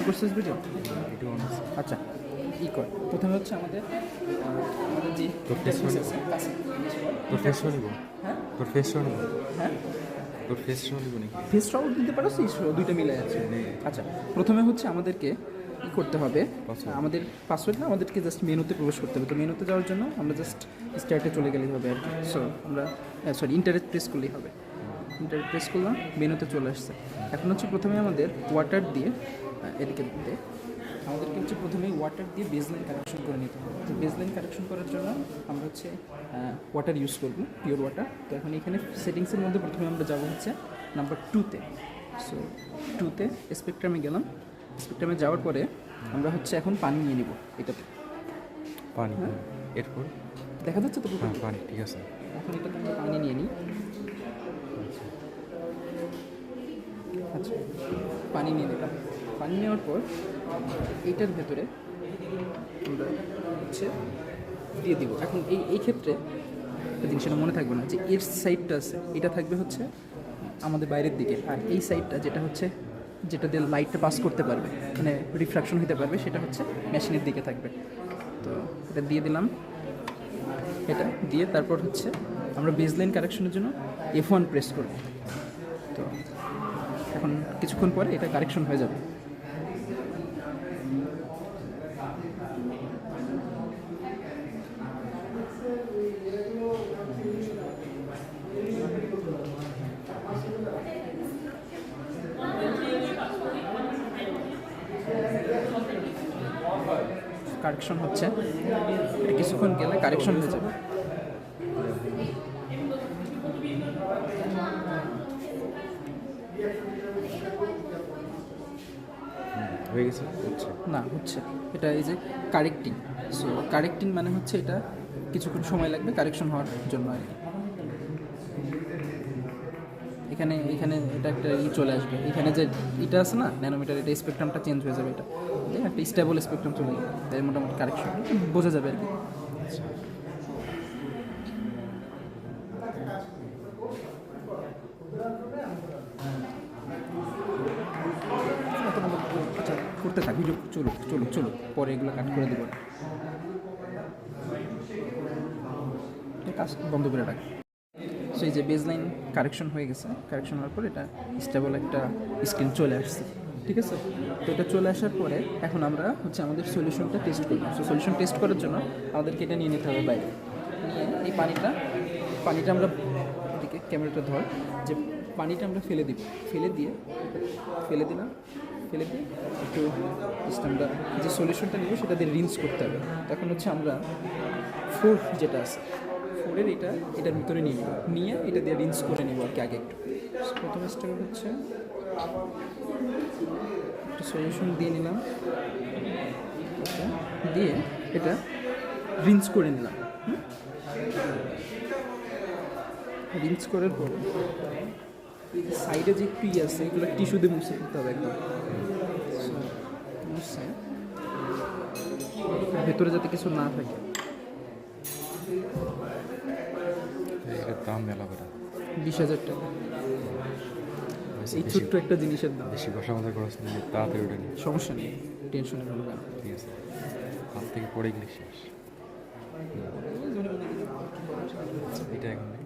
করছিস বুঝো? একটু মনে আছে। আচ্ছা, ই কর। প্রথমে হচ্ছে আমাদের যে তোর ফেসটা নিব, হ্যাঁ তোর ফেসটা নিব, হ্যাঁ তোর ফেসটা নিব নাকি? ফেস ট্রাউল দিতে পারো, দুইটা মিলে আছে। আচ্ছা, প্রথমে হচ্ছে আমাদেরকে ই করতে হবে, আমাদের পাসওয়ার্ড না, আমাদেরকে জাস্ট মেনুতে প্রবেশ করতে হবে। তো মেনুতে যাওয়ার জন্য আমরা জাস্ট স্টার্টে চলে গেলেই হবে আর কি। সো আমরা ইন্টারেট প্রেস করলেই হবে। ইন্টারেট প্রেস করলাম, মেনুতে চলে আসছে। এখন হচ্ছে প্রথমে আমাদের ওয়াটার দিয়ে এদিকে দিতে আমাদেরকে হচ্ছে প্রথমে ওয়াটার দিয়ে বেসলাইন কারেকশন করে নিতে হবে। তো বেসলাইন কারেকশন করার জন্য আমরা হচ্ছে ওয়াটার ইউজ করব, পিওর ওয়াটার। তো এখন এখানে সেটিংসের মধ্যে প্রথমে আমরা যাবো হচ্ছে নাম্বার 2-তে। সো 2-তে স্পেকট্রামে গেলাম। স্পেকট্রামে যাওয়ার পরে আমরা হচ্ছে এখন পানি নিয়ে নিব এটাতে। পানি, এরপর দেখা যাচ্ছে তো? হ্যাঁ পানি, ঠিক আছে। এখন এটাতে আমরা পানি নিয়ে নিই। আচ্ছা, পানি নিয়ে নিলাম। পানি নেওয়ার পর এইটার ভেতরে আমরা হচ্ছে দিয়ে দিব। এখন এই ক্ষেত্রে একটা জিনিস এটা মনে থাকবে না যে এর সাইডটা আছে, এটা থাকবে হচ্ছে আমাদের বাইরের দিকে, আর এই সাইডটা যেটা হচ্ছে যেটা দিয়ে লাইটটা পাস করতে পারবে, মানে রিফ্রাকশন হতে পারবে, সেটা হচ্ছে মেশিনের দিকে থাকবে। তো এটা দিয়ে দিলাম। এটা দিয়ে তারপর হচ্ছে আমরা বেসলাইন কারেকশনের জন্য F1 প্রেস করব। তো এখন কিছুক্ষণ পরে এটা কারেকশন হয়ে যাবে। কারেকশন হচ্ছে, এটা কিছুক্ষণ গেলে কারেকশন হয়ে যাবে। হয়ে গেছে, হচ্ছে না, হচ্ছে এটা এই যে কারেক্টিং। সো কারেক্টিং মানে হচ্ছে এটা কিছুক্ষণ সময় লাগবে কারেকশন হওয়ার জন্য আর কি। এখানে এখানে এটা একটা চলে আসবে, এখানে যে এটা আছে না ন্যানোমিটার, এটা স্পেকট্রামটা চেঞ্জ হয়ে যাবে। এটা একটা স্টেবল স্পেকট্রাম চলে যাবে, তাই মোটামুটি কারেকশন বোঝা যাবে আর কি। আচ্ছা, করতে থাকি, চলো চলো চলো, পরে এগুলো কাট করে দেবো। কাজ বন্ধ করে রাখ। সো এই যে বেসলাইন কারেকশন হয়ে গেছে, কারেকশন হওয়ার পর এটা স্টেবল একটা স্ক্রিন চলে আসছে, ঠিক আছে? তো এটা চলে আসার পরে এখন আমরা হচ্ছে আমাদের সলিউশনটা টেস্ট করব। সো সলিউশন টেস্ট করার জন্য আমাদেরকে এটা নিয়ে নিতে হবে বাইরে। নিয়ে এই পানিটা আমরা এদিকে ক্যামেরাটা ধর, যে পানিটা আমরা ফেলে দিব, ফেলে দিয়ে একটু আমরা যে সলিউশনটা নিব সেটা দিয়ে রিন্স করতে হবে। তখন হচ্ছে আমরা 4 যেটা আছে, 4-এর এটার ভিতরে নিয়ে এটা দিয়ে রিন্স করে নিব আর কি আগে একটু। প্রথম স্টেপ হচ্ছে একটু সলিউশন দিয়ে নিলাম, দিয়ে এটা রিন্স করে নিলাম। রিন্স করার পরে সাইডে যে একটু আছে এগুলো টিস্যু দিয়ে মুছে করতে হবে একদম। মুছে ভেতরে যাতে কিছু না থাকে। এর দাম মেলা করে 20,000 টাকা এই ছোট্ট একটা জিনিসের দাম। বেশি বসা মতো খরচ নেই, তাড়াতাড়ি উঠে নি, সমস্যা নেই, টেনশনের কোনো কারণ। ঠিক আছে। হাত থেকে পড়ে গেলে শেষ। এটা এখন নেই।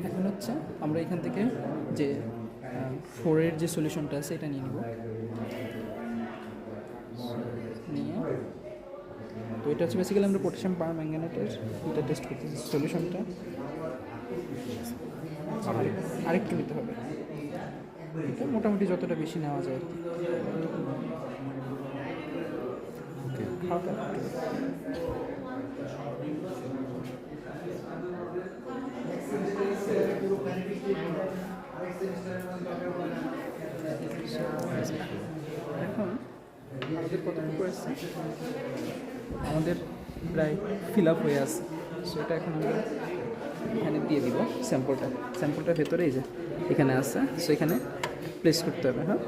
এখন হচ্ছে আমরা এখান থেকে যে 4-এর যে সলিউশনটা আছে এটা নিয়ে নিব। নিয়ে তো এটা হচ্ছে বেসিক্যালি আমরা পটাশিয়াম পারম্যাঙ্গানেটের এটা টেস্ট করতেছি। সলিউশনটা আরেকটু নিতে হবে, এটা মোটামুটি যতটা বেশি নেওয়া যায় আর কি। হালকা এখন আমাদের কতটুকু আসছে, আমাদের প্রায় ফিল আপ হয়ে আছে। সো এটা এখন আমরা এখানে দিয়ে দিব স্যাম্পলটার ভেতরে এই যে এখানে আছে। সো এখানে প্লেস করতে হবে। হ্যাঁ,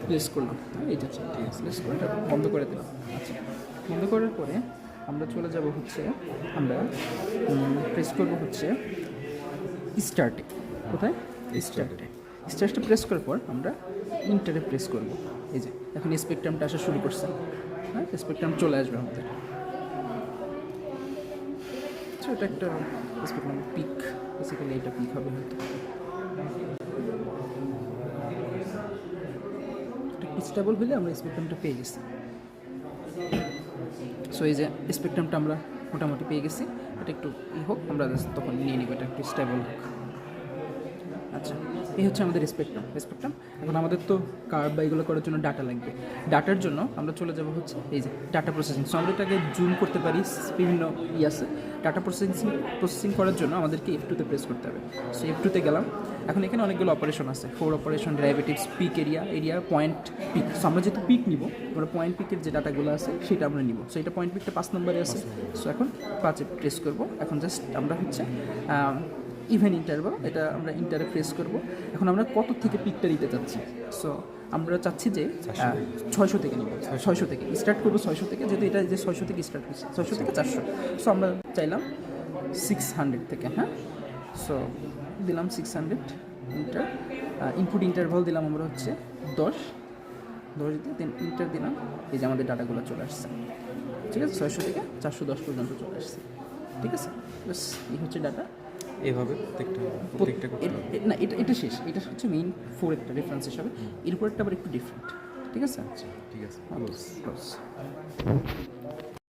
প্লেস করলাম, এইটা ঠিক আছে, প্লেস করে এটা বন্ধ করে দিলাম। আচ্ছা, বন্ধ করার পরে আমরা চলে যাব হচ্ছে, আমরা প্রেস করবো হচ্ছে স্টার্টে। কোথায়? স্টার্টে। স্টার্টটা প্রেস করার পর আমরা ইন্টারে প্রেস করব। এই যে এখন স্পেকট্রামটা আসা শুরু করছে, হ্যাঁ স্পেকট্রাম চলে আসবে আমাদের। আচ্ছা এটা একটা স্পেকট্রাম পিক, বেসিক্যালি এটা পিক হবে হয়তো। স্টেবল হলে আমরা স্পেকট্রামটা পেয়ে গেছি। সো এই যে স্পেকট্রামটা আমরা মোটামুটি পেয়ে গেছি, এটা একটু হোক, আমরা তখন নিয়ে নিব এটা একটু স্টেবল হোক। আচ্ছা এই হচ্ছে আমাদের স্পেকট্রাম। এখন আমাদের তো কার্ভ বা এগুলো করার জন্য ডাটা লাগবে। ডাটার জন্য আমরা চলে যাব হচ্ছে এই যে ডাটা প্রসেসিং। সো আমরা এটাকে জুম করতে পারি, বিভিন্ন আছে। ডাটা প্রসেসিং করার জন্য আমাদেরকে F2-তে প্রেস করতে হবে। সো F2-তে গেলাম। এখন এখানে অনেকগুলো অপারেশন আছে, 4 operation, derivatives, peak area, point peak. So আমরা যেহেতু পিক নিব, আমরা পয়েন্ট পিকের যে ডাটাগুলো আছে সেটা আমরা নিব। সো এটা পয়েন্ট পিকটা 5 নম্বরে আছে। সো এখন 5-এ প্রেস করব। এখন জাস্ট আমরা হচ্ছে ইভেন ইন্টারভাল, এটা আমরা ইন্টারে প্রেস করব। এখন আমরা কত থেকে পিকটা দিতে চাচ্ছি? সো আমরা চাচ্ছি যে 600 থেকে নিব, 600 থেকে স্টার্ট করবো, 600 থেকে, যেহেতু এটা যে 600 থেকে স্টার্ট হচ্ছে, 600 থেকে 400। সো আমরা চাইলাম 600 থেকে, হ্যাঁ। সো দিলাম 600 ইন্টার, ইনপুট ইন্টারভাল দিলাম আমরা হচ্ছে 10 দিয়ে দেন ইন্টার দিলাম। এই যে আমাদের ডাটাগুলো চলে আসছে, ঠিক আছে, 600 থেকে 410 পর্যন্ত চলে আসছে, ঠিক আছে। বাস এই হচ্ছে ডাটা। এভাবে প্রত্যেকটা করতে হবে। না এটা শেষ, এটা হচ্ছে মেইন 4 একটা রেফারেন্স হিসাবে। এরপরটা আবার একটু ডিফারেন্ট, ঠিক আছে। আচ্ছা ঠিক আছে। ক্লোজ।